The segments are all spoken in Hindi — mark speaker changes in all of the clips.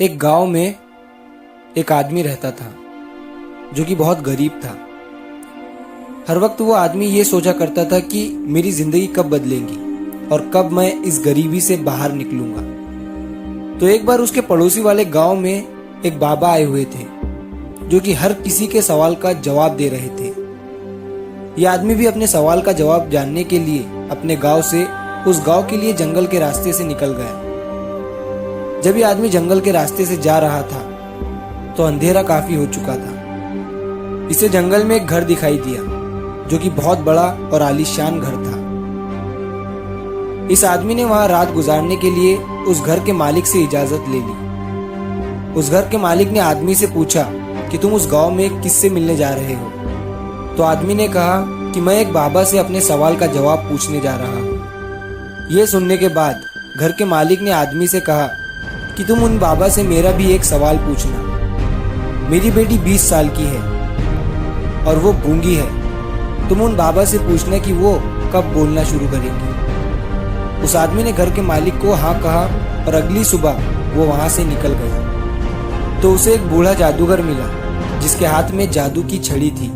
Speaker 1: एक गांव में एक आदमी रहता था जो कि बहुत गरीब था। हर वक्त वो आदमी ये सोचा करता था कि मेरी जिंदगी कब बदलेगी और कब मैं इस गरीबी से बाहर निकलूंगा। तो एक बार उसके पड़ोसी वाले गांव में एक बाबा आए हुए थे जो कि हर किसी के सवाल का जवाब दे रहे थे। यह आदमी भी अपने सवाल का जवाब जानने के लिए अपने गांव से उस गांव के लिए जंगल के रास्ते से निकल गया। जब यह आदमी जंगल के रास्ते से जा रहा था तो अंधेरा काफी हो चुका था। इसे जंगल में एक घर दिखाई दिया जो कि बहुत बड़ा और आलीशान घर था। इस आदमी ने वहां रात गुजारने के लिए उस घर के मालिक से इजाजत ले ली। उस घर के मालिक ने आदमी से पूछा कि तुम उस गांव में किससे मिलने जा रहे हो। तो आदमी ने कहा कि मैं एक बाबा से अपने सवाल का जवाब पूछने जा रहा हूँ। यह सुनने के बाद घर के मालिक ने आदमी से कहा कि तुम उन बाबा से मेरा भी एक सवाल पूछना। मेरी बेटी 20 साल की है और वो गूंगी है। तुम उन बाबा से पूछना कि वो कब बोलना शुरू करेंगी। उस आदमी ने घर के मालिक को हाँ कहा और अगली सुबह वो वहां से निकल गया। तो उसे एक बूढ़ा जादूगर मिला जिसके हाथ में जादू की छड़ी थी।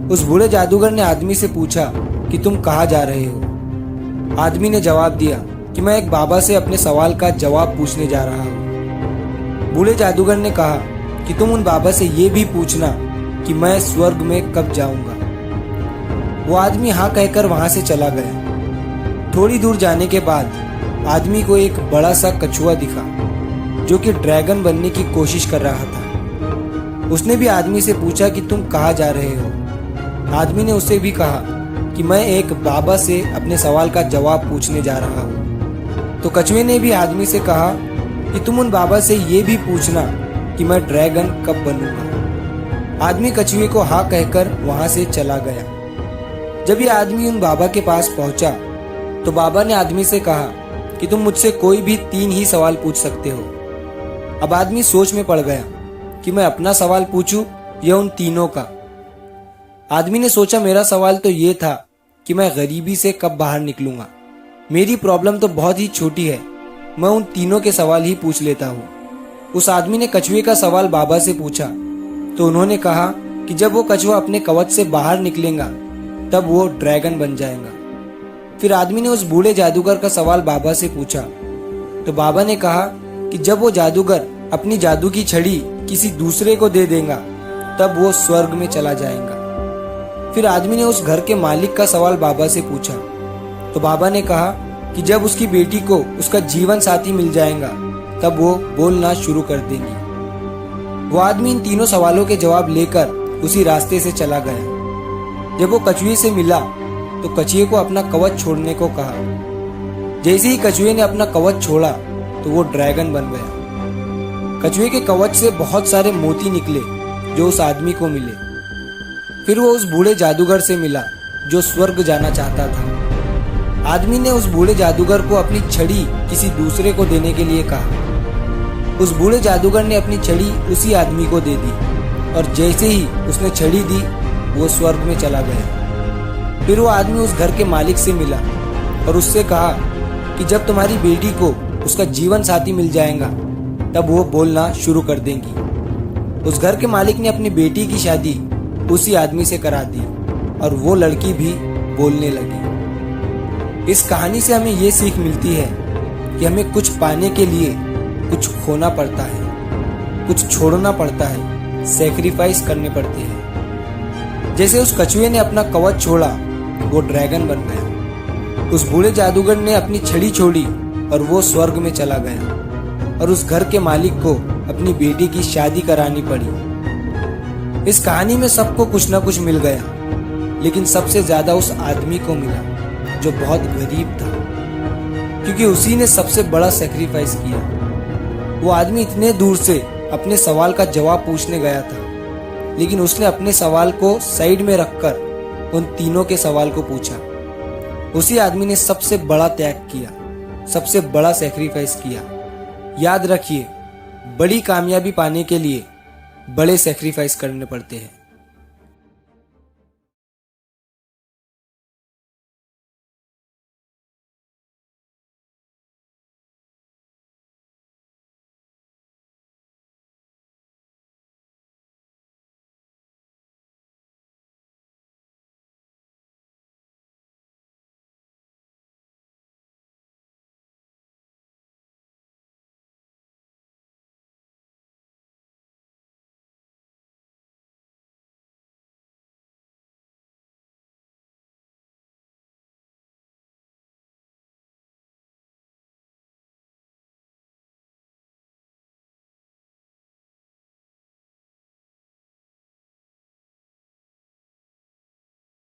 Speaker 1: उस बूढ़े जादूगर ने आदमी से पूछा कि तुम कहाँ जा रहे हो। आदमी ने जवाब दिया कि मैं एक बाबा से अपने सवाल का जवाब पूछने जा रहा हूँ। बूढ़े जादूगर ने कहा कि तुम उन बाबा से ये भी पूछना कि मैं स्वर्ग में कब जाऊंगा। वो आदमी हाँ कहकर वहां से चला गया। थोड़ी दूर जाने के बाद आदमी को एक बड़ा सा कछुआ दिखा जो कि ड्रैगन बनने की कोशिश कर रहा था। उसने भी आदमी से पूछा कि तुम कहाँ जा रहे हो। आदमी ने उसे भी कहा कि मैं एक बाबा से अपने सवाल का जवाब पूछने जा रहा हूँ। तो कछुए ने भी आदमी से कहा कि तुम उन बाबा से ये भी पूछना कि मैं ड्रैगन कब बनूंगा। आदमी कछुए को हाँ कहकर वहां से चला गया। जब ये आदमी उन बाबा के पास पहुंचा तो बाबा ने आदमी से कहा कि तुम मुझसे कोई भी 3 ही सवाल पूछ सकते हो। अब आदमी सोच में पड़ गया कि मैं अपना सवाल पूछूं या उन तीनों का। आदमी ने सोचा मेरा सवाल तो ये था कि मैं गरीबी से कब बाहर निकलूंगा। मेरी प्रॉब्लम तो बहुत ही छोटी है, मैं उन तीनों के सवाल ही पूछ लेता हूँ। उस आदमी ने कछुए का सवाल बाबा से पूछा तो उन्होंने कहा कि जब वो कछुआ अपने कवच से बाहर निकलेगा तब वो ड्रैगन बन जाएगा। फिर आदमी ने उस बूढ़े जादूगर का सवाल बाबा से पूछा तो बाबा ने कहा कि जब वो जादूगर अपनी जादू की छड़ी किसी दूसरे को दे देगा तब वो स्वर्ग में चला जाएगा। फिर आदमी ने उस घर के मालिक का सवाल बाबा से पूछा तो बाबा ने कहा कि जब उसकी बेटी को उसका जीवन साथी मिल जाएगा तब वो बोलना शुरू कर देंगी। वो आदमी इन तीनों सवालों के जवाब लेकर उसी रास्ते से चला गया। जब वो कछुए से मिला तो कछुए को अपना कवच छोड़ने को कहा। जैसे ही कछुए ने अपना कवच छोड़ा तो वो ड्रैगन बन गया। कछुए के कवच से बहुत सारे मोती निकले जो उस आदमी को मिले। फिर वो उस बूढ़े जादूगर से मिला जो स्वर्ग जाना चाहता था। आदमी ने उस बूढ़े जादूगर को अपनी छड़ी किसी दूसरे को देने के लिए कहा। उस बूढ़े जादूगर ने अपनी छड़ी उसी आदमी को दे दी और जैसे ही उसने छड़ी दी वो स्वर्ग में चला गया। फिर वो आदमी उस घर के मालिक से मिला और उससे कहा कि जब तुम्हारी बेटी को उसका जीवन साथी मिल जाएगा तब वो बोलना शुरू कर देंगी। उस घर के मालिक ने अपनी बेटी की शादी उसी आदमी से करा दी और वो लड़की भी बोलने लगी। इस कहानी से हमें ये सीख मिलती है कि हमें कुछ पाने के लिए कुछ खोना पड़ता है, कुछ छोड़ना पड़ता है, सैक्रिफाइस करने पड़ते हैं। जैसे उस कछुए ने अपना कवच छोड़ा वो ड्रैगन बन गया। उस बूढ़े जादूगर ने अपनी छड़ी छोड़ी और वो स्वर्ग में चला गया और उस घर के मालिक को अपनी बेटी की शादी करानी पड़ी। इस कहानी में सबको कुछ ना कुछ मिल गया, लेकिन सबसे ज्यादा उस आदमी को मिला जो बहुत गरीब था, क्योंकि उसी ने सबसे बड़ा सैक्रिफाइस किया। वो आदमी इतने दूर से अपने सवाल का जवाब पूछने गया था, लेकिन उसने अपने सवाल को साइड में रखकर उन तीनों के सवाल को पूछा। उसी आदमी ने सबसे बड़ा त्याग किया, सबसे बड़ा सैक्रिफाइस किया। याद रखिए, बड़ी कामयाबी पाने के लिए बड़े सैक्रिफाइस करने पड़ते हैं।